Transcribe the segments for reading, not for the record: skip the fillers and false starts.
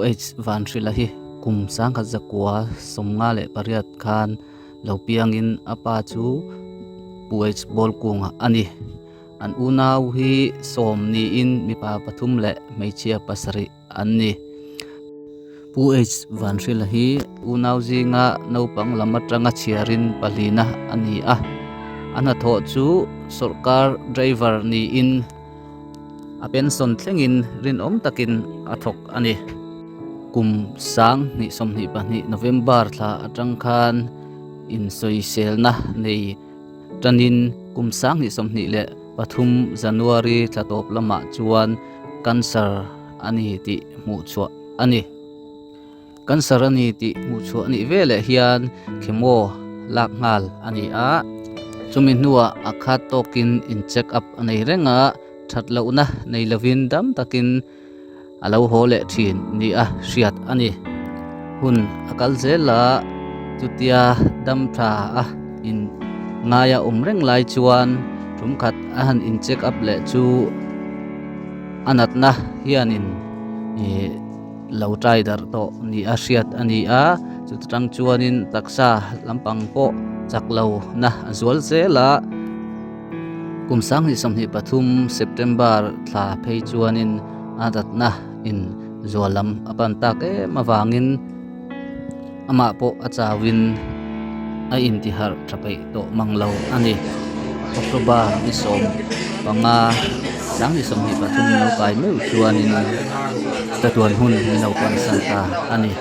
H van rilahi kum sang kha zakwa somnga le pariat khan lopiangin apa chu H bol kunga ani an unaw hi som ni in mipa pathum le meichia pasari anni H van rilahi unaw zinga nopang lamatanga chiarin palina ani ana tho chu sarkar driver ni in a pension thlengin rin om takin athok ani kum sang ni somni pani November thla atang khan in soi selna nei tanin kum sang ni somni le pathum January thla top lama chuan cancer ani ti mu chu ani cancer ani ti mu chu ani vele hian khemo lak ngal ani chumi nuwa akhat tokin in check up anei renga thatlo na nei lovin dam takin alo hole thin ni riat ani hun akal zela tutia dam tha in ngaya umreng lai chuan rumkhat ahan in check up le chu anatna hianin lo trai dar to ni riat ani chutang chuanin taksa lampang po chaklo na azwal zela kumsang ni somni pathum September thla phei chuanin adatna in zolam apan tak mawangin ama po achawin a intihar thapai to manglo ani October ni som panga sang ni somni pathum lo kai meu chuanin tatuan hun ni lo pan santa ani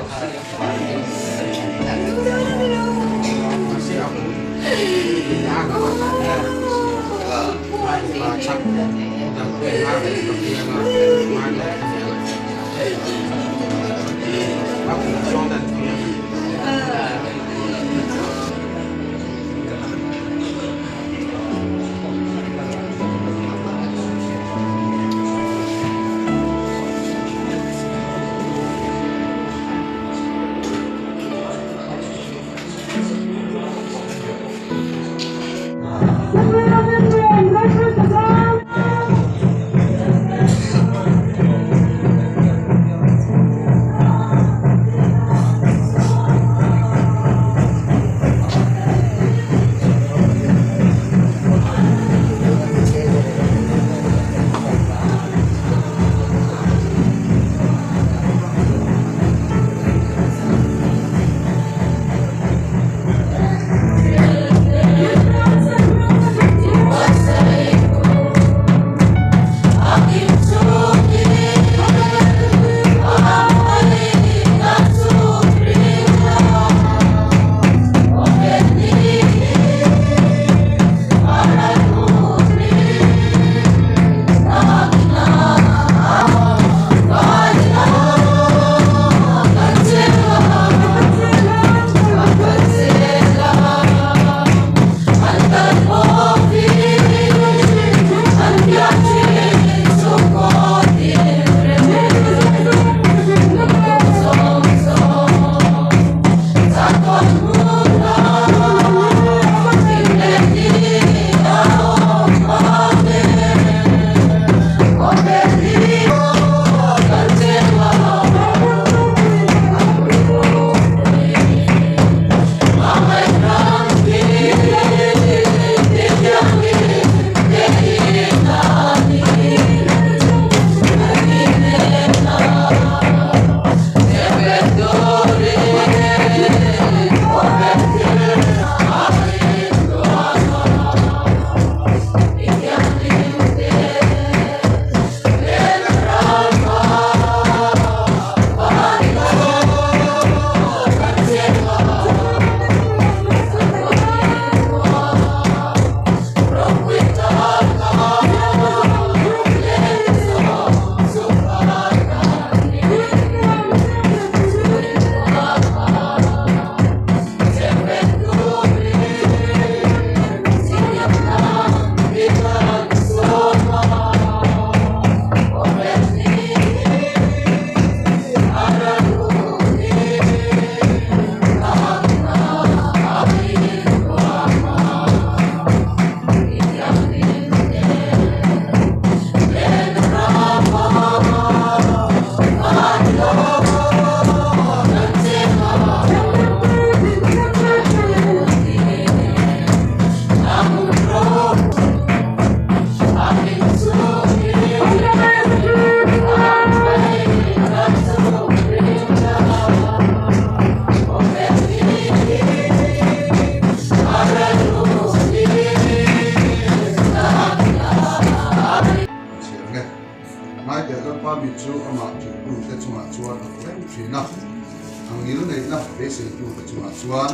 na be se tu ka chuan chuan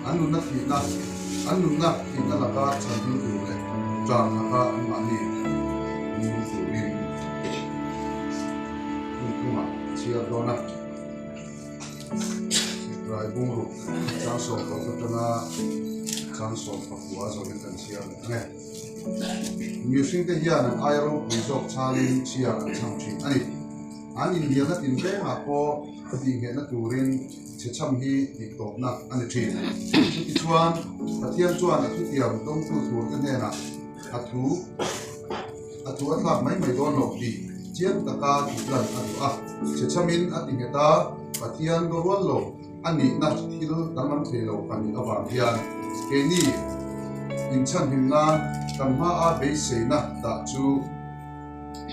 anu na ti na la ka chan du tu le chang na ka an ma ni ni tu rin ni tu ma chia do na rai bung ru chang so ko ta na chang so pa wa zo ni kan chia ne music te hian an airo resort chalin chia an chang chi ani India na tin be ma ko ti he na turin che cham hi ti to na ani thi ti chuan pathian chuan a thu tiam tong tu tur ka ne na athu atlak mai don lo di chian ta ka ti lan che chamin ati he ta pathian go ron lo ani na thil daman the lo ani awang hian ke ni in chan him na kan ma a be se na ta chu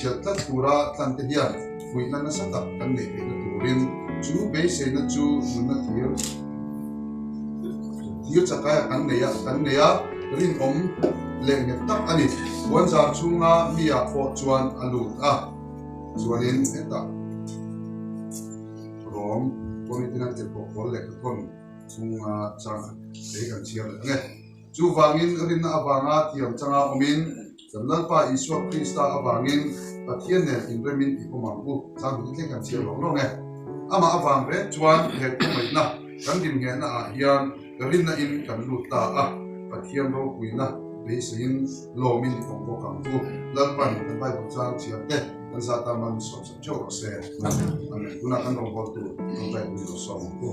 chata pura tan te hian vui na sa tak kan nei na turin chu be se na chu na thir chakaya kan nei a rin om le nge tak ani wan za chunga mi a kho chuan alut chuanin eta rom politina te ko le kon chunga chang le kan chiam nge chu wangin rin na awanga tiam changa omin samlan pa Iswa Krista awangin pathian ne inremin ipomangbu sang bu te kan chiam lo nge ama awang re chuan he ko mai na kan din nge na a hian rin na in kan lut ta pathian ro kuina be sin lo min ko ko kan bu lan pan kan bai ko chang chiam te kan sa ta man so cho se an tuna kan ro tu kan bai bu so ko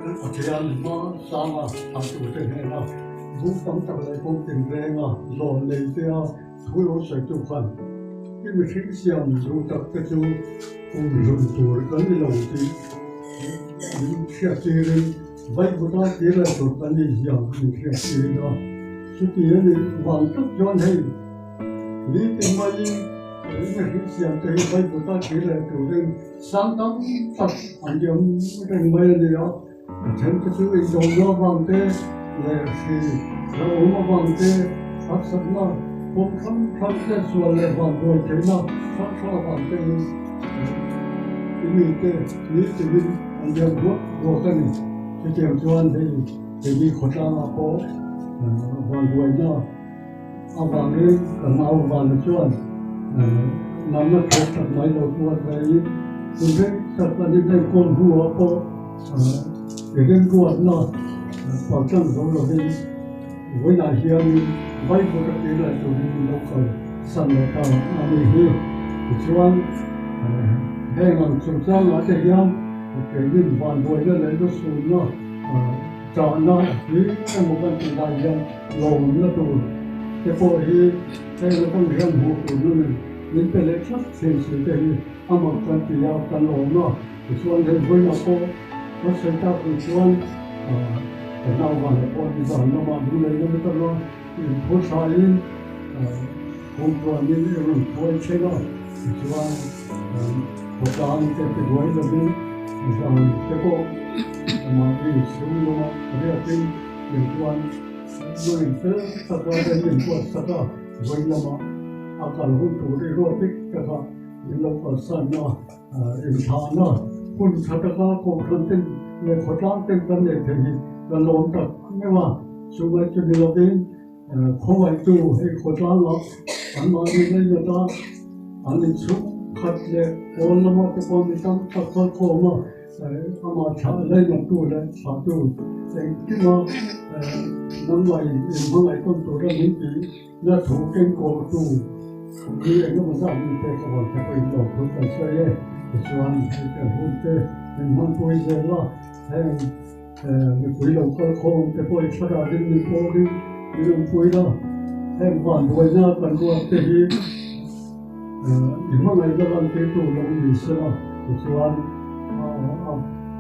Achian ma sama amtu te na bu tam ta le ko tin re nga lo le te a thu lo sai tu khan ki mi thik siam zu tak te chu ku ru tu kan ni lo ti ni khia te re vai bu ta te le tu kan ni ya ni khia te na su ti ni wang tu jon hai ni te mai ni thik siam te vai bu ta te le tu re sang tam tak an yam re mai le yaฉันจะซื้ออีกองล้อบางเต้เลยสิเราออกมาบางเต้พักสักหน่อยผมทำแค่ส่วนเลยบางโดยใช่ไหมพักบางเต้ที่มีเต้นี้จะมีอันเดียวหัวกันนี่จะเจียมชวนที่มีคนละมาโป๊บางด้วยเนาะเอาบางนี้กับเอาบางชวนนำมาถูกตัดไม้เราตัวไปคุณเพ่สักวันนี้ได้คนหัวโป๊để đến ruột nó vào trong giống rồi đi với lại hiền vay của các cái là tụi mình đâu còn sẵn được tao anh đi hi thì chuan hay làm sung sang ở đây hiền cái nhìn hoàn vui nó lấy nó xuống nó chọn nó thì cái một cái chuyện đại hiền lồng nó tụi cái phố hi cái nó không hiền hụt tụi nó nên cái lấy chắc tiền sự cái ama kan tiyaw kan lồng nó thì chuan hay vui nó có nó sẽ tạo được chuan cái nào mà lại còn bây giờ nó mà đúng lấy nó mới tao nó phố xài lên hôm qua nên rồi phố chơi nó chuan phố trang cái đuôi nó đi cái cô mà đi xuống nó mà cái cái những chuan rồi cái tất cả cái những chuan tất cả với nó mà akan hôm tuổi đi rồi biết cái đó những lúc ở sân nó in thang nóคุณทัตตาโกคนเต็มเลยขอจ้างเต็มกันเลยทีนี้เราลงตัดไม่ว่าช่วยจุดนี้เราเองเขาไว้ตู้ให้ขอจ้างเราอันมาดีเลยนะตาอันนี้ชุดขัดเลยโอนละมาจะพอมีตั้งตัดตัดโคมาเอามาฉาเลยนะตู้เลยฉาตู้แต่ที่มาน้ำไหลน้ำไหลต้นตัวเรื่องนี้ปีแล้วถูกเก่งโกตู้คือเองก็มาสร้างมีแต่ก่อนจะไปหลอกคนกันช่วยchuan cái hôn tê mình mang quay về lo hay mình quay đầu coi khôn cái quay phát ra đến mình quay đi đồng quay đó hay hoàn quay ra còn qua tê hi những ngày đó làm cái tủ lồng gì sao chuan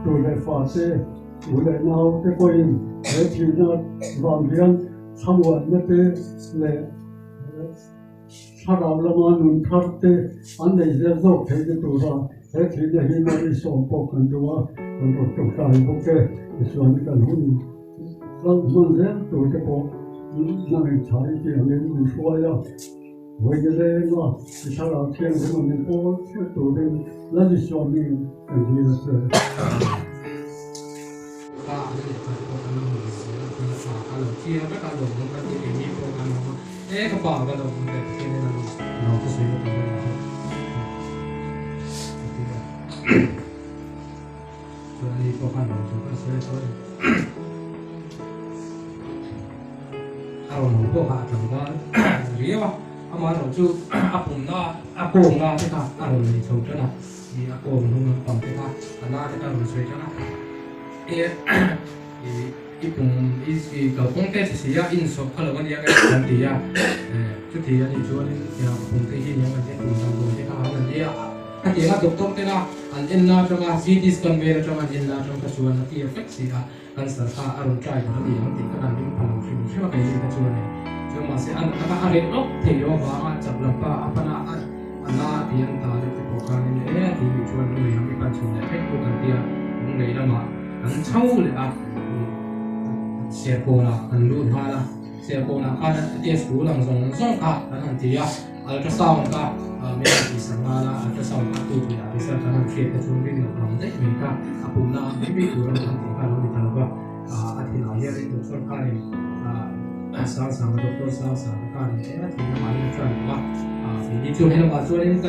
tủ lại phá tê tủ lại nào cái quay cái thì nó vàng hiền tham quan như thế là 사람 라마는 탈때 안에 이제서 되게 돌아 대체제 힘을 쏟고 건조와 건조 쪽다 이렇게 수하니까 눈 그런데 또 이렇게 뭐那你查一点，你说呀，我觉得嘛，你上老天他们那个这都的，那就说明问题的是。Ipung teh sia insok kalau kan dia kan dia chút thì anh chú anh cùng cái gì nhưng mà cái cùng đồng đội cái hàng anh dia anh dia là doktor thế nào anh in là trong cái CT scan về trong anh in là trong cái chuan cái effect gì à anh sợ cả anh try cái gì anh thì cái anh đi phun phun chứ mà cái gì cái chuan này chứ mà sẽ anh cái anh lốc thì nó vào chậm lắm pa apa na anh là thì anh ta được cái bộ cái này thì chuan nó mới cái cái chuan này cái bộ cái dia cũng này là mà anh cháu lại xe cô là anh luôn hoa là xe cô là anh đi school làm giống cả anh thì ultrasound cả mình đi sang là ultrasound cả tụi thì bây giờ anh khi cái chúng mình làm đấy mình cả cũng là mấy cái tụi anh thì cả lúc đi thằng đó anh thì nói vậy tụi tôi cả này sang sang doctor sang cả này thì nó 많이 chuẩn quá thì đi chung hay là vào chung nên cái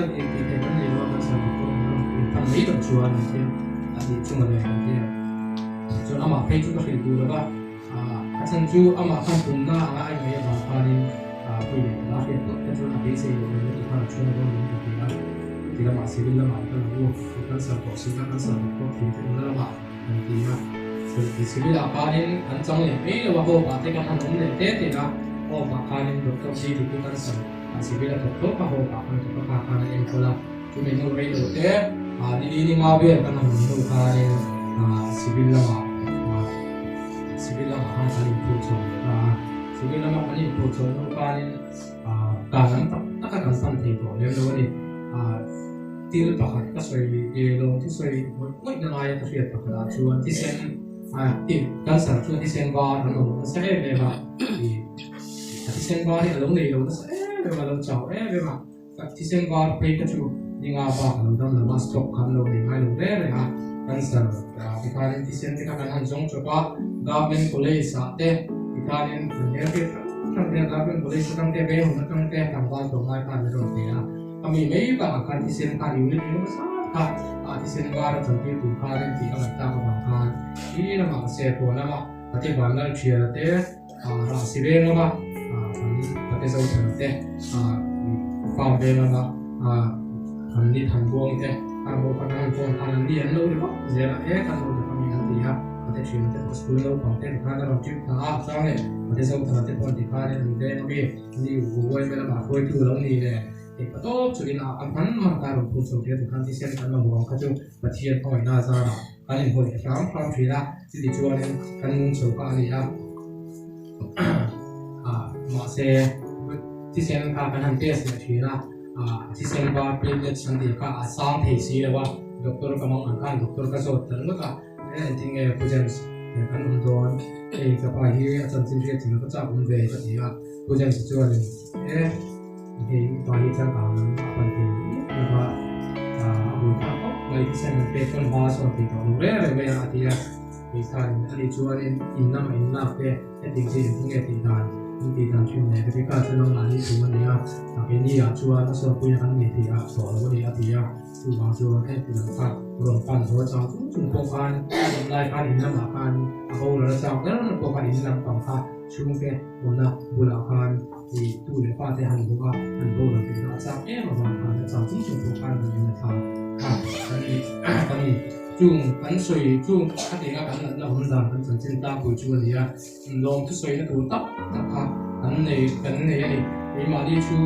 cái này nó là sang doctor mình thằng mấy tuần chuan thì thì chung là này thì cho nó mà phải chúng ta phảiดูแล้วก็ฉันจูอามาคันปุ่มหน้าอะไรไม่ยอมพานี่คุยแล้วเห็นปุ๊บฉันจูนักเรียนเสียอยู่ในที่ข้างช่วงนั้นนี่ที่ละมาสิ่งละมาก็รู้กันสับต่อสิ่งกันสับก็ถึงที่ละมาอันที่นะสิ่งละพานี่อันจังเลยไม่รู้ว่าเขาปฏิกันทำอะไรเด็ดนะเขาปากกันดรชีที่กันสับสิ่งละดรเขาเขาปากกันตัวปากกันเองคนละจุดนี้เราไม่รู้แต่ดีนี่มาเบี้ยกันทำนู่นพานี่สิ่งละมาSibila makakaling puso sibila makaling puso nung kanin kanan nakakansang tito lalo ni til pakat kasoy yelo tisoy wait na kaya kasi at pakat chuan tisen til kansar chuan tisen ba ano sa ba tisen ba ni along ni lo sa ba lo chao ba tisen ba pe ka chu ni nga ba kan dam na stock kan lo ni ngai lo re ha kansar ikanin tisen ka kan hanjong chopa government college ate ikanin nerve kan government college kan te be hon kan te tambal to mai kan ro te ya kami mai ba kan tisen kan unit ni sa ka tisen ba ra tanti tu kan ti kan ta ba kan ini nama se ko nama ate bangal chia te ra sibe no ba ate so te fa be no ba kan ni than buang te kan bo kan buang kan ni an lo ni ba zera kan lo de kami an ti ha ate chuyện ate school lo pang te kan ra chip ta sang ne ate so ta te pon ti kan ni de no bi ni wo me la ba ko tu lo ni le e pa to chu ina an man man ka ro pu so te kan ti sen kan ma bo ka chu pa thian point na za ra kan ni ho ram thri la si ti chu ne kan mun so ka ni ya ma se ti sen ka kan han te se thi la ti sen ba platelet san ti ka asam the si le wa doktor ka mang kan doktor ka so tan ka ting presence kan don ka pa hi chan chin ri ting ka cha um ve ka ti presence chu ani pa hi chan ka man pan ti na ba bu ta ko mai ti sen pe kon ha so ti ko re me ya ti ya mi sa ni chu ani in na pe ting ji ting ti dan ti dan chu ne ka ka cha no na ni chu ni ya ta ke ni ya chu a so pu ya kan ni ti so lo ni ya ti ya chu ba chu ke ti dan kaรวมกันหัวใจจุ่มโปกันลายการอินน้ำหนักการเอาเราจะแล้วโปกันอินน้ำต่างค่ะช่วงแก่บนน่ะบุหรี่การที่ตู้ในฟ้าที่หันบุกหันโบเราเป็นอาจารย์มาบางการจะจุ่มโปกันอยู่ในทางค่ะตอนนี้จุ่มกันสวยจุ่มถ้าเด็กกันเราหุ่นดำกันสันเจนตาปุยจุ่มเนี่ยลงที่สวยนะตัวตับนะคะกันในมีมาดีชุ่ม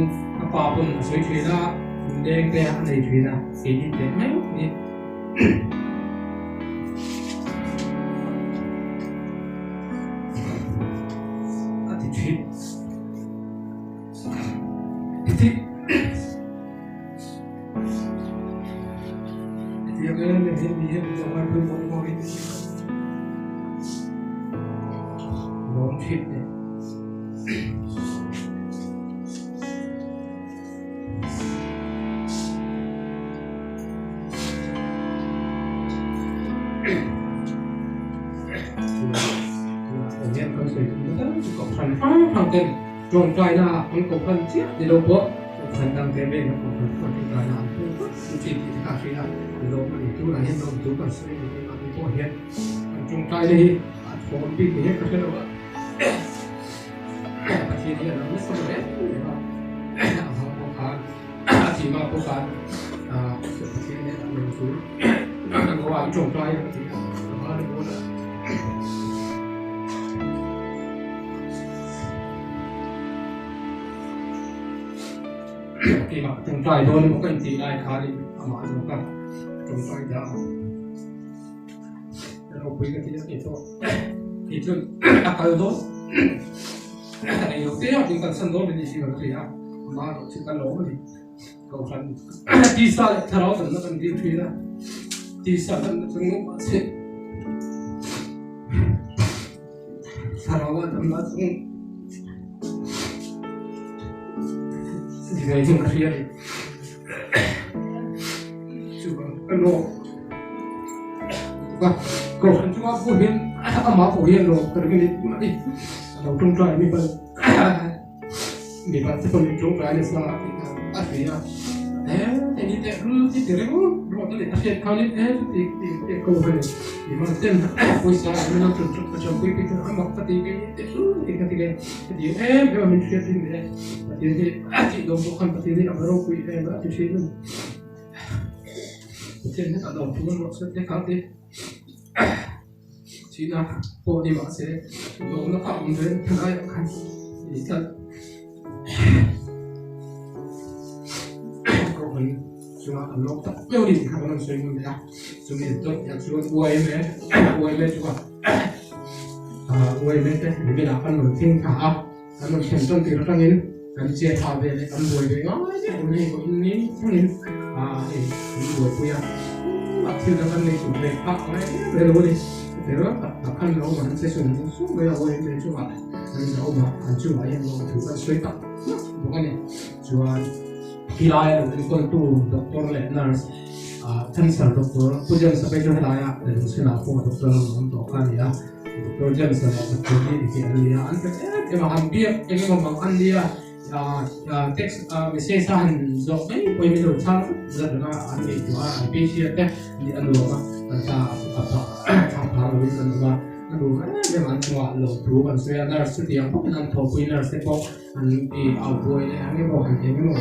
ปลาปนสวยช่วยนะเด็กแต่ในช่วยนะเด็กเด็กไม่นี่attitude itu yang dia zaman berumur itu long trip trong trai na anh có phần chiết thì đâu có phần đăng thế bên nó có phần trong trai na cũng có sự chỉ thì cả khi là đâu mà để chú là hiện đâu chú cần xây thì nó cũng có hiện trong trai đi có một cái hết cái đâu ạ cái gì thì nó rất là đẹp không có chỉ mà có cái sự cái này là mình chú có vào trong trai thì nó được luôn khi mà trồng trại thôi nó cần tỷ lại khá đi mà nó cần trồng trại đã nó quý cái gì thì thôi thì thường cái đó này đầu tiên chúng ta sân đó thì gì mà cái gì à mà chúng ta lỗ thì cầu phần đi xa lại tháo rồi nó cần đi phi ra đi xa nó cũng nó sẽ tháo ra nó cũng 지금 그래야 돼. 지금 너 누가 그 한주가 보면 아마 보이는 거 그렇게 말이 너 좀 좋아해 미반 미반 스폰이 좀 좋아해서 아시야 애니 때 그렇지 되고 로들 다시 가는 애들이 그거 이만 땐 보이사 아니면 좀 quick 한번 같이 이게 배워 미치겠는데 이제 아직 너무 한 파티에 아무로 kuy 아주 싫은 이제는 너무 좋은 거 쓸때 가게 지나 보니 마세 너무 가운데 하나요 간 일단 그건 중앙 안록다 뼈리 하는 소리입니다 좀 일단 약속은 OIM juga OIM 때 이게 나간 거 팅카 나는 현존 들어가는 Anjir habe le kan boy be aja ini kok ini buat punya hasil dapat nih sudah pak dari boleh terus akan lo mana sesuatu supaya boleh mencoba dan coba ancu ayam lo juga suka bukan ya jual kilai lo itu dokter le nurse cancer dokter pujian sampai jual laya dan kenapa dokter untuk kan ya dokter cancer dokter di sini dia antar emang hampir ini ngomong dia text message han zo mai poi mi lo chang za da an ni tu a pe chi te ni an lo ma ta pa lo ni san ma an lo ne man chwa lo tu ban se na su ti ang po nan tho pui na se po an ti au poi ne ang mo han te mo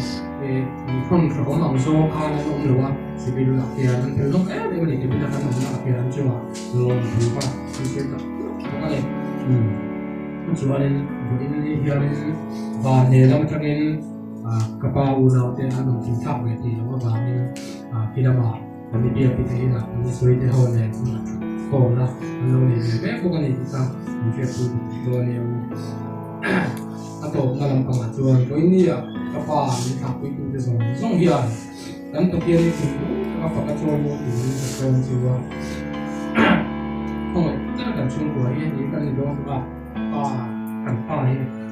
e ni khon kho ma so ka na no lo wa si bi la ke an te lo ne ni ke bi da kan na ke an chwa lo tu pa ni se ta ko ne chuanin ini hianin và để làm cho nên các bạn nào thì anh cũng thắp về thì nó vào nên khi nào mà mình đi thì thấy là mình suy nghĩ hơn này khổ là nó này bé cũng cái này thì sao mình phải phụ rồi nhiều à tổ nó làm bằng chuột rồi ini à các bạn mình thắp với cái giống hiền dan tapi ini itu apa kata orang itu orang jiwa oh itu kan cuma ini kan itu apa kan ini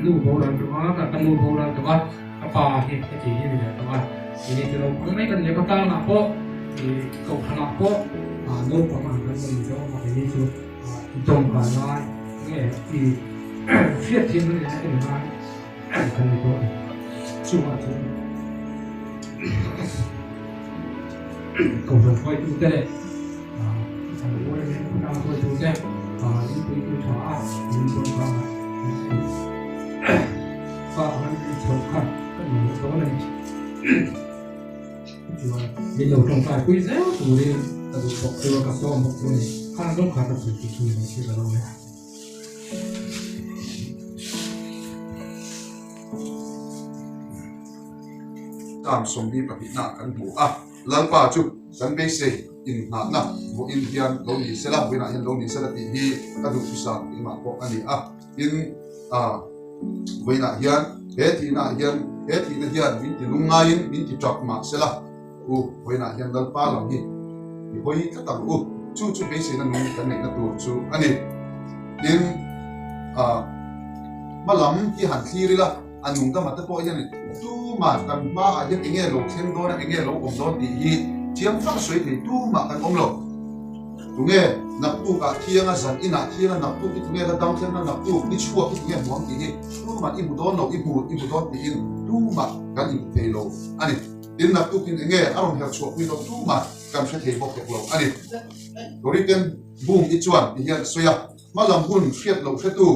nu bầu ra được á, là nu bầu ra được á, apa cái gì như vậy được á, ini kalau mấy cái này có ta là có, thì cầu thang là có, nu có mà cái gì đó mà cái gì chứ, trồng cả lại, nghe thì phiết thiên cái này cái này, cái này có, chua chứ, cầu thang quay tu thế, thằng quay này cũng đang quay tu thế, những cái thỏa, những cái thỏa và hắn sống khăn cái một số này bây giờ trong tài quý réo tụi đi ta được học từ các số một số này khăn rất khá là sự kỹ thuật này chỉ là đâu này tam som bi papi na kan bu lang pa chu kan be se in na bo in hian lo ni se la wina hian lo ni se la ti hi ka du sa i ma ko ani in wina hian he thi na hian min ti lungain min ti chak ma se la wina hian lang pa lam hi i hoi ka ta chu be se na nu kan nei na tu chu ani in malam hi han thli ri la anung ka mata po hian tu ma kan ma a hian enge lo thleng do na enge lo om do ti hi chiam phang soi thei tu ma kan om lo tunge nak tu ka thianga zan ina thianga nak tu ki tunge da dang thlen na nak tu ni chua ki tunge muang ti ni tu ma i mu don lo i mu don ti in tu ma kan in thei lo ani tin nak tu kin nge aron her chuak ni lo tu ma kan se thei bok tek lo ani toriken boom i chuan ti hian soya malam hun hriat lo hretu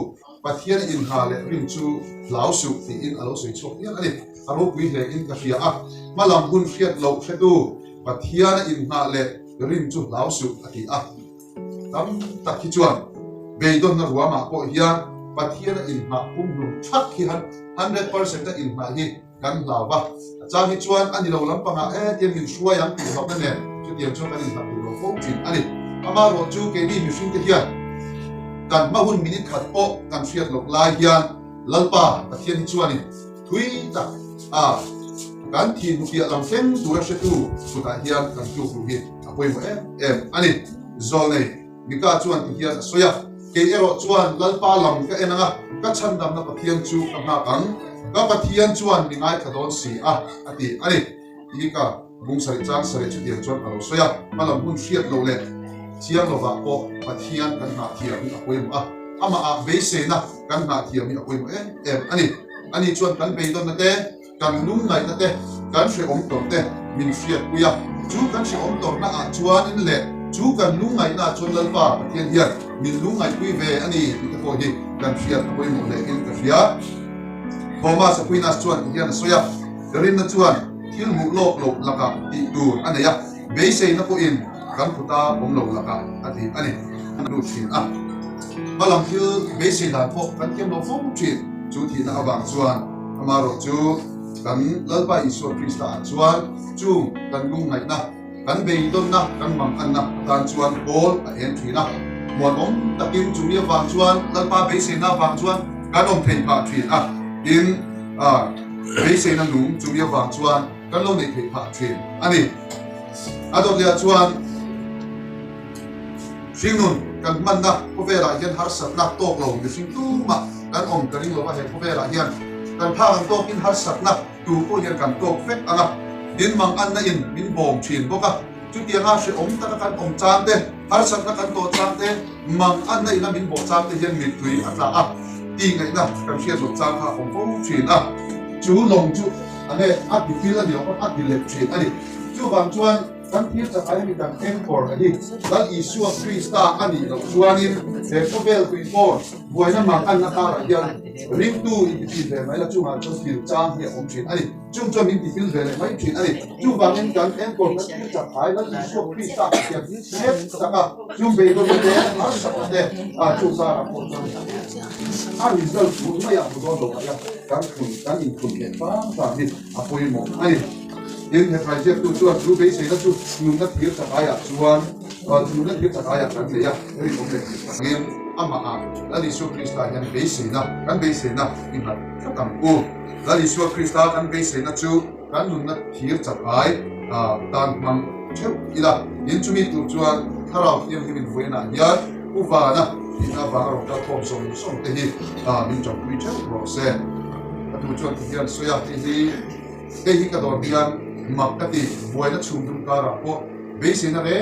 pathian in ha le rin chu lau su ti in alo soi chok hian ani aro pui le in ka hria a malam hun hriat lo hretu pathian in ha le rin chu lau su ati a tam tak hi chuan beidon na ruama ko hian pathian in ha kum nu thak hi han 100% ta in ha hi kan lawa chang hi chuan ani lo lampanga tiam in shua yang ti hok na ne chu tiam chu kan in ha lo fo chin ani ama ro chu ke ni mi shin te hian kan ma hun minute khat po kan hriat lok lai hian lalpa pathian hi chuan in thui ta kan thi nu pia lam thleng tura shetu chuta hian kan tu ru hi apoi mo em ani zol nei mika chuan ti hian soya ke ero chuan lalpa lam ka enanga ka chan dam na pathian chu ka ma kang ka pathian chuan mi ngai thadon si ati ani ika bung sari chang sari chu tiang chuan alo soya malam hun hriat lo le chiang lo ba ko pathian kan na thiam mi apoi mo ama be se na kan na thiam mi apoi mo em ani chuan kan be don na te kan lung ngai na te kan hre om tor te min hriat puya chu kan hre om tor na chuan in le chu kan lung ngai na chuan lalpa pathian hian min lung ngai pui ve ani ti ko hi kan hriat apoi mo le in ka hria Homa sa puinas chuan hian soya garin na chuan thil mu lok lok laka ti tur anaya beise na po in kan khuta om lo laka ati ani anu thin malam thil beise dan po kan kem lo fom thin chu thi na awang chuan amaro chu kan lalpa iso krista chuan chu kan lung ngai na kan beidon na kan mang an na tan chuan bol a en thina mon om takin chu mi awang chuan lalpa beise na awang chuan kan om thei pa thin in bây giờ nó đúng chúng ta vàng chuan các lâu này phải phá chuyện anh đi adot lia chuan riêng nun kan man na có vẻ là hiện har sat na tok lâu để sinh tu mà kan om cái riêng lâu mà hiện có vẻ là hiện kan phá kan tok in har sat na tu có hiện kan tok phép anh in mang ăn na in min bom chuyện bốc chút tiếng ha sẽ om ta kan om chan te har sat na kan to chan te mang ăn na in min bom chan te hiện mit tui atla ti ngai na kan sia so chang ha om phong chin chu long chu ane di fil ani o di lep chin ani chu bang chuan kan thir cha ai mi kan encore ani dal isu krista ani lo chuanin he povel tu for boina mang an na ta ra hian ring tu in ti ve mai la chu ma chu fil chang he om chin ani chung chu min ti fil ve mai chin ani chu bang in kan encore kan thir cha ai dal isu krista hian sep saka chu be do de har sa de chu sa ra ko ani zal chu mai ya do do ya kan in kun ke pa ni apoi mo ani in he project tu chuan chu be se na chu nun na thir cha ai chuan nun na thir cha ai kan le ya ri ko le ngem ama la isu krista hian be se na kan be se na in ha kam u la isu krista kan be se na chu kan nun na thir cha ai tan mang cheu ila in chu mi tu chuan tharau hian hi min voina ya u va na ina va ro ta thom som te hi min chom pi cheu ro se tu chuan hian soya ti hi ka dor hian makati boina chum dum kara po be se na re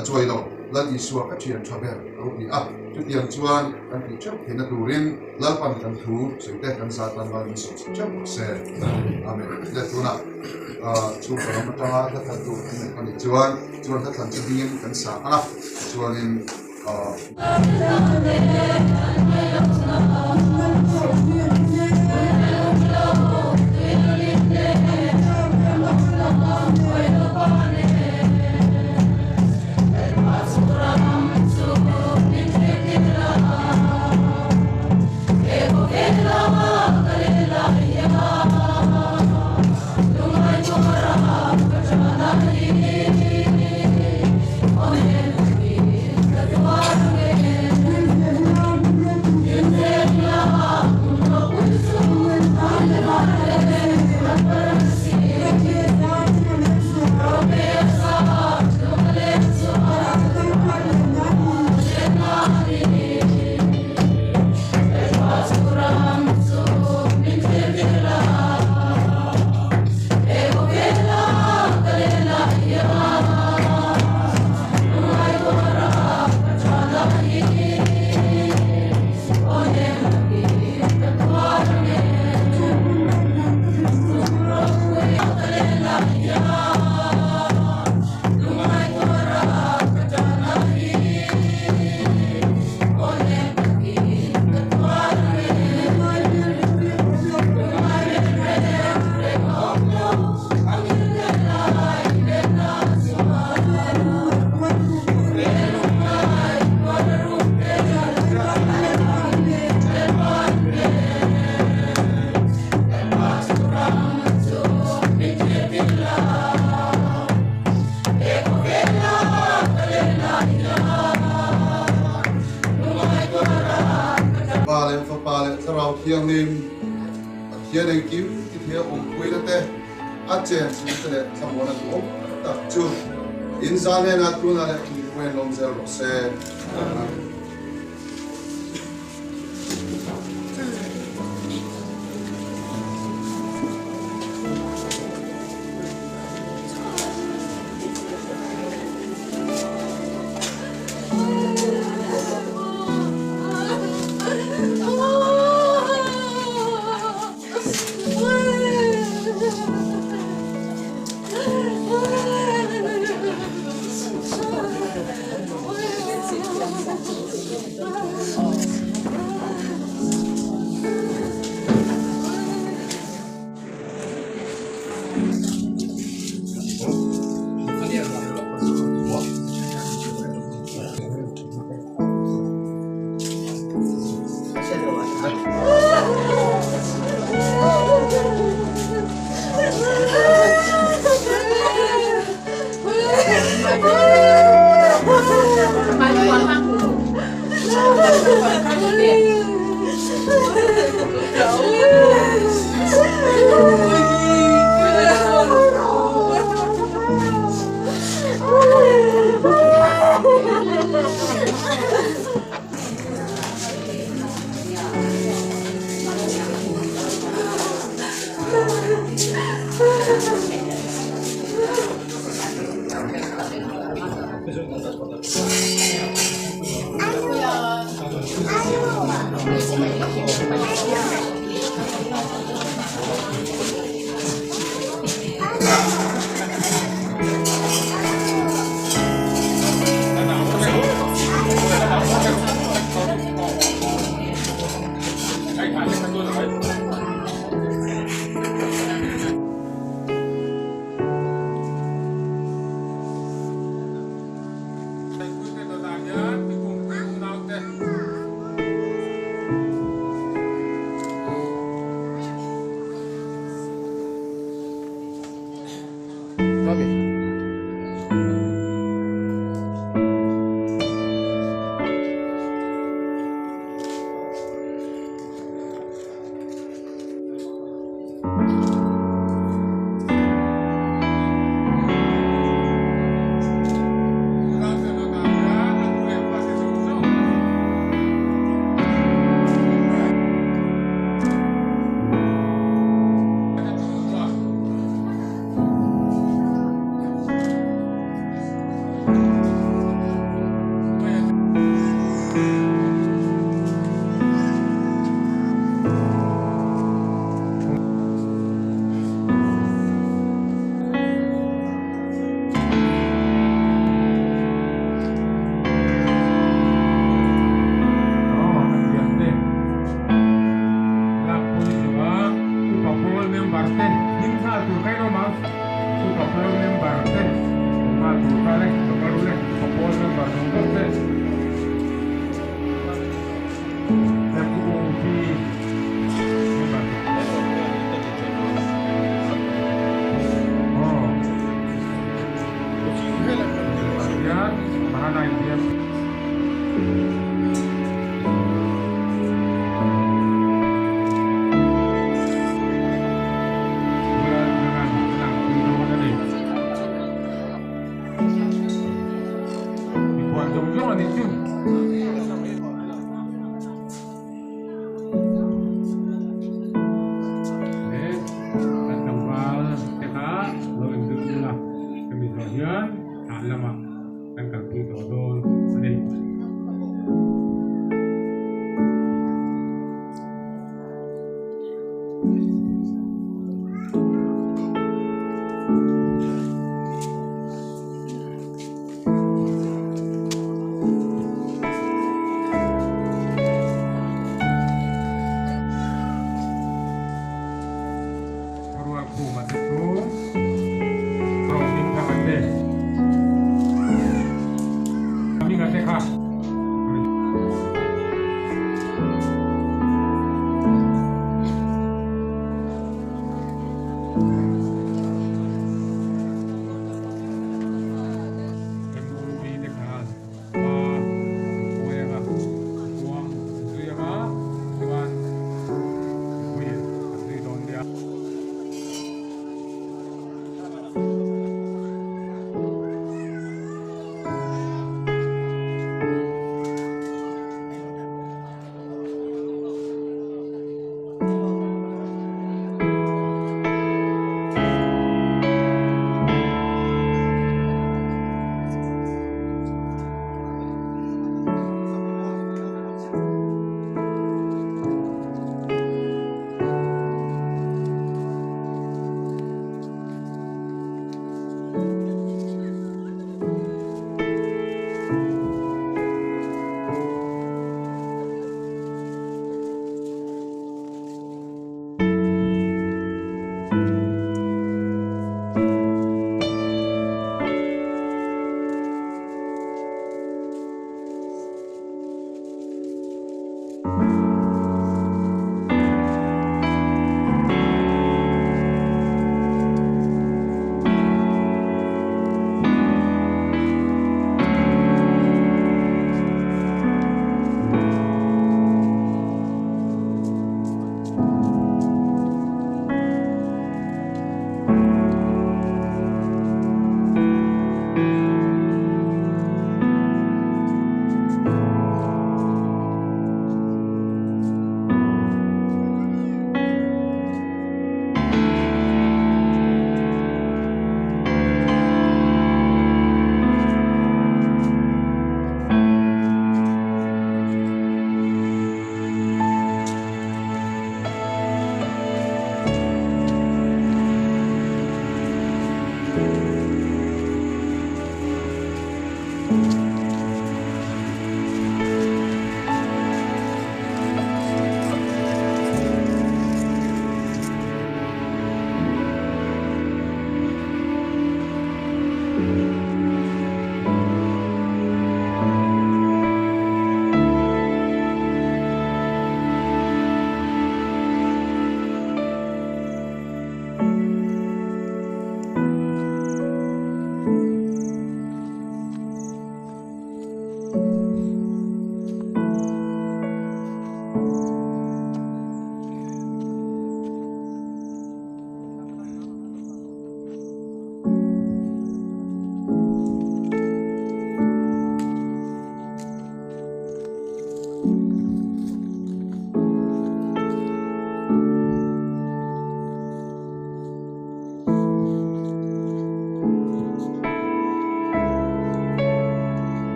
a choi lo lan isu ka thian thaber ro ni chu tiang chuan kan ti cheu he na turin lal pan kan thu soite kan sa tan ban ni so cheu se amen le tuna chu ka ma ta ta ta tu ni chuan ta tan chi ding kan sa chuan in rau thiang nim hian anh kim cái thia ông quay đó te a chen chỉ cái này tham quan là ông tập chu in ra nên là tu là quen lòng giờ rồi sẽ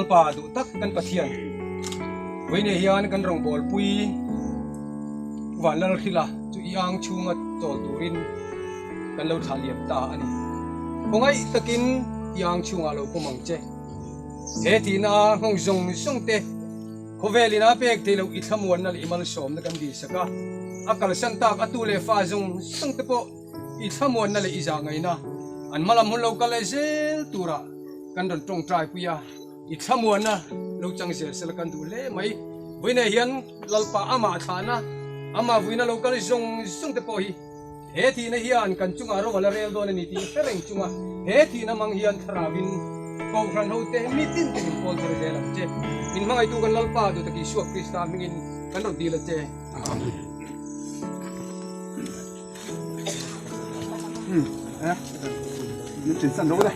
lalpa du tak kan pathian voine hian kan rong bol pui vanal khila chu yang chunga tol turin kan lo thaliam ta ani pongai takin yang chunga lo pomang che he tina ngong zong song te khovelina pek te lo ithamuan na imal som na kan di saka akal santak atule fa zong song te po ithamuan na le iza ngai na an malam hun lo kale sel tura kan don tong trai puya ithamuan na lo chang sel sel kan du le mai voine hian lalpa ama thana ama voina lo kale zong song te po hi he thi na hian kan chunga ro wala rel don ni ti fereng chunga he thi na mang hian tharawin ko ran ho te mitin te pol ter de lam che in mangai tu kan lalpa du taki suak krista mingin kan ro dila che Chuyển sang đâu đây?